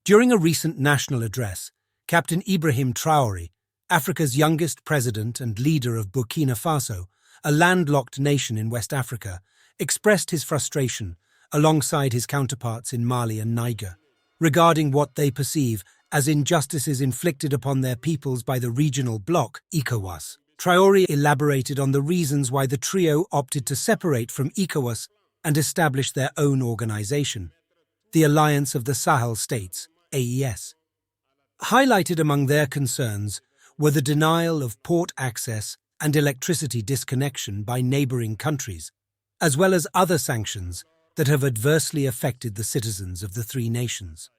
During a recent national address, Captain Ibrahim Traore, Africa's youngest president and leader of Burkina Faso, a landlocked nation in West Africa, expressed his frustration, alongside his counterparts in Mali and Niger, regarding what they perceive as injustices inflicted upon their peoples by the regional bloc, ECOWAS. Traore elaborated on the reasons why the trio opted to separate from ECOWAS and establish their own organization, the Alliance of the Sahel States, AES. Highlighted among their concerns were the denial of port access and electricity disconnection by neighboring countries, as well as other sanctions that have adversely affected the citizens of the three nations.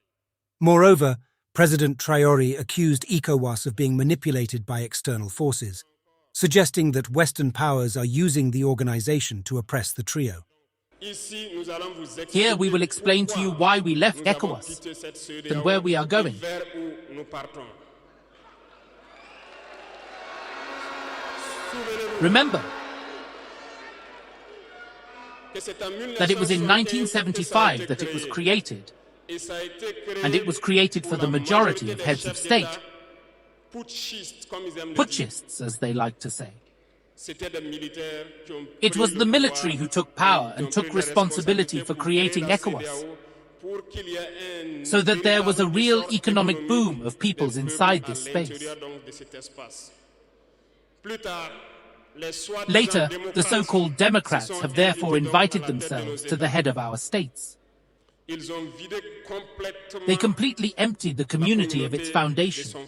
Moreover, President Traore accused ECOWAS of being manipulated by external forces, suggesting that Western powers are using the organization to oppress the trio. Here we will explain to you why we left ECOWAS and where we are going. Remember that it was in 1975 that it was created, and it was created for the majority of heads of state, putschists as they like to say. It was the military who took power and took responsibility for creating ECOWAS, so that there was a real economic boom of peoples inside this space. Later, the so-called Democrats have therefore invited themselves to the head of our states. They completely emptied the community of its foundation.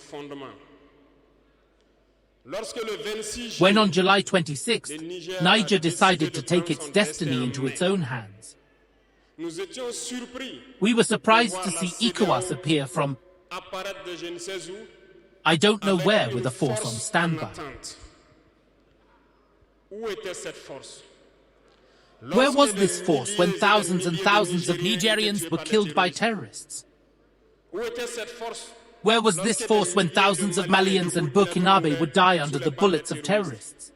When on July 26th, Niger decided to take its destiny into its own hands, we were surprised to see ECOWAS appear from I don't know where with a force on standby. Where was this force when thousands and thousands of Nigerians were killed by terrorists? Where was this force when thousands of Malians and Burkinabe would die under the bullets of terrorists?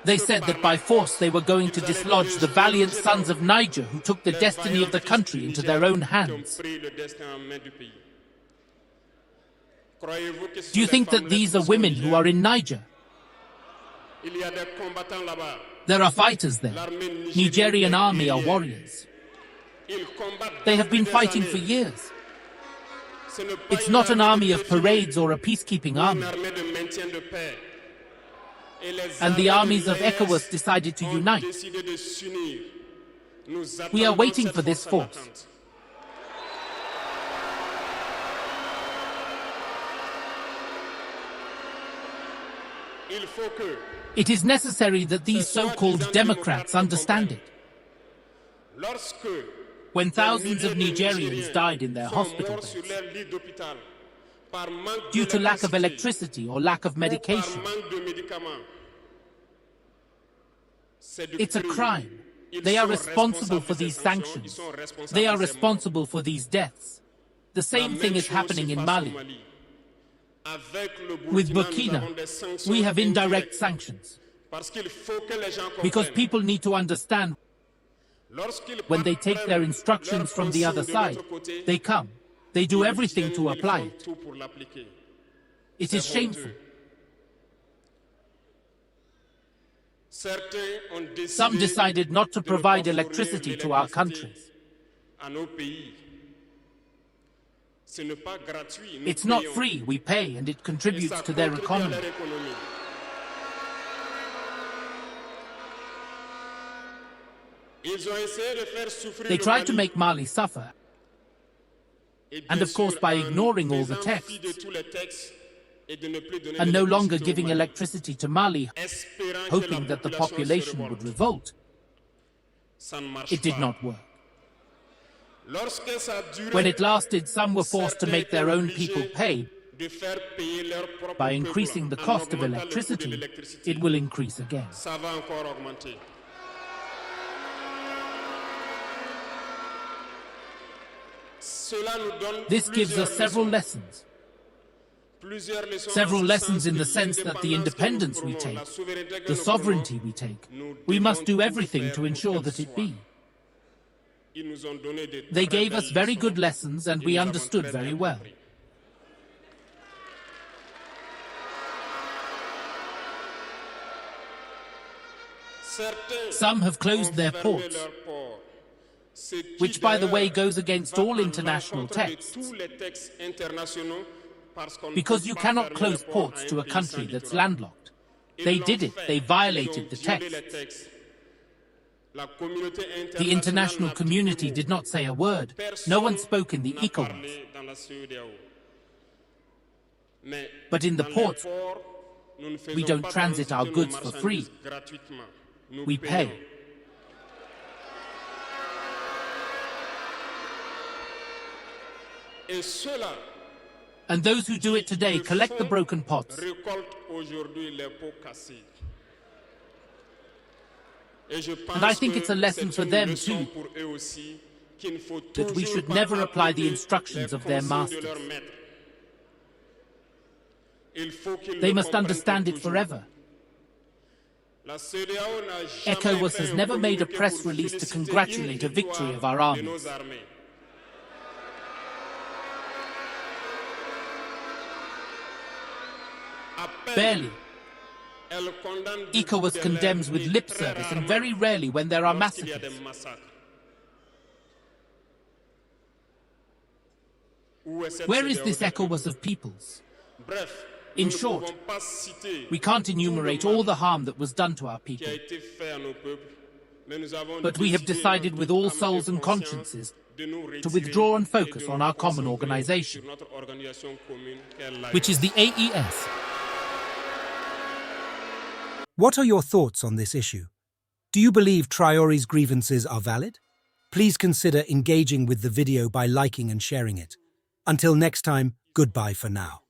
They said that by force they were going to dislodge the valiant sons of Niger who took the destiny of the country into their own hands. Do you think that these are women who are in Niger? There are fighters there. Nigerian army are warriors. They have been fighting for years. It's not an army of parades or a peacekeeping army. And the armies of ECOWAS decided to unite. We are waiting for this force. It is necessary that these so-called Democrats understand it. When thousands of Nigerians died in their hospital beds due to lack of electricity or lack of medication, it's a crime. They are responsible for these sanctions. They are responsible for these deaths. The same thing is happening in Mali. With Burkina, we have indirect sanctions. Because people need to understand, when they take their instructions from the other side, they come, they do everything to apply it. It is shameful. Some decided not to provide electricity to our countries. It's not free, we pay, and it contributes to their economy. They tried to make Mali suffer, and of course by ignoring all the texts and no longer giving electricity to Mali, hoping that the population would revolt. It did not work. When it lasted, some were forced to make their own people pay. By increasing the cost of electricity, it will increase again. This gives us several lessons. Several lessons in the sense that the independence we take, the sovereignty we take, we must do everything to ensure that it be. They gave us very good lessons and we understood very well. Some have closed their ports, which, by the way, goes against all international texts, because you cannot close ports to a country that's landlocked. They did it. They violated the text. The international community did not say a word. No one spoke in the ECOWAS. But in the ports, we don't transit our goods for free. We pay. And those who do it today collect the broken pots. And I think it's a lesson for them too, that we should never apply the instructions of their masters. They must understand it forever. ECOWAS has never made a press release to congratulate a victory of our armies. Barely. ECOWAS condemns with lip service and very rarely when there are massacres. Where is this ECOWAS of peoples? In short, we can't enumerate all the harm that was done to our people. But we have decided with all souls and consciences to withdraw and focus on our common organization, which is the AES. What are your thoughts on this issue? Do you believe Traore's grievances are valid? Please consider engaging with the video by liking and sharing it. Until next time, goodbye for now.